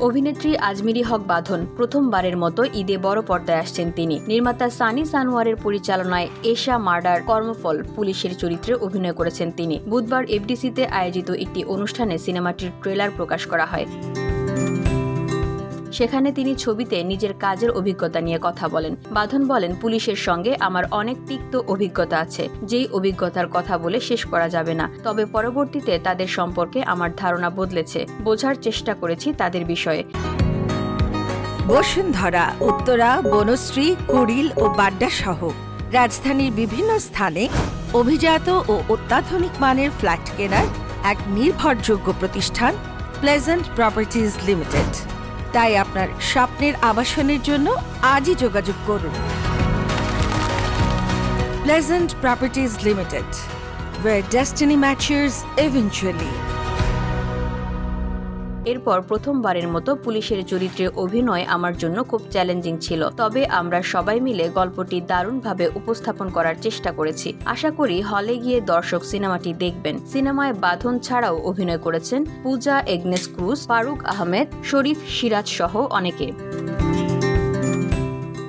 অভিনেত্রী আজমিরি হক বাঁধন প্রথমবারের মতো ঈদে বড় পর্দায় আসছেন তিনি। নির্মাতা সানি সানোয়ারের পরিচালনায় এশা মার্ডার কর্মফল পুলিশের চরিত্রে অভিনয় করেছেন তিনি। বুধবার এফডিসিতে আয়োজিত একটি অনুষ্ঠানে সিনেমাটির ট্রেলার প্রকাশ করা হয়। সেখানে তিনি ছবিতে নিজের কাজের অভিজ্ঞতা নিয়ে কথা বলেন। বাঁধন বলেন, পুলিশের সঙ্গে আমার অনেক তিক্ত অভিজ্ঞতা আছে, যেই অভিজ্ঞতার কথা বলে শেষ করা যাবে না। তবে পরবর্তীতে তাদের সম্পর্কে আমার ধারণা বদলেছে, বোঝার চেষ্টা করেছি তাদের বিষয়ে। বসুন্ধরা, উত্তরা, বনশ্রী, কুড়িল ও বাড্ডা সহ রাজধানীর বিভিন্ন স্থানে অভিজাত ও অত্যাধুনিক মানের ফ্ল্যাট কেনার এক নির্ভরযোগ্য প্রতিষ্ঠান প্লেজেন্ট প্রপার্টিজ লিমিটেড। তাই আপনার স্বপ্নের আবাসনের জন্য আজই যোগাযোগ করুন। Pleasant properties limited, where destiny matches eventually। এরপর প্রথমবারের মতো পুলিশের চরিত্রে অভিনয় আমার জন্য খুব চ্যালেঞ্জিং ছিল। তবে আমরা সবাই মিলে গল্পটি দারুণভাবে উপস্থাপন করার চেষ্টা করেছি। আশা করি হলে গিয়ে দর্শক সিনেমাটি দেখবেন। সিনেমায় বাঁধন ছাড়াও অভিনয় করেছেন পূজা, এগনেস ক্রুজ, ফারুক আহমেদ, শরীফ সিরাজ সহ অনেকে।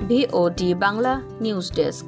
VOD Bangla news desk.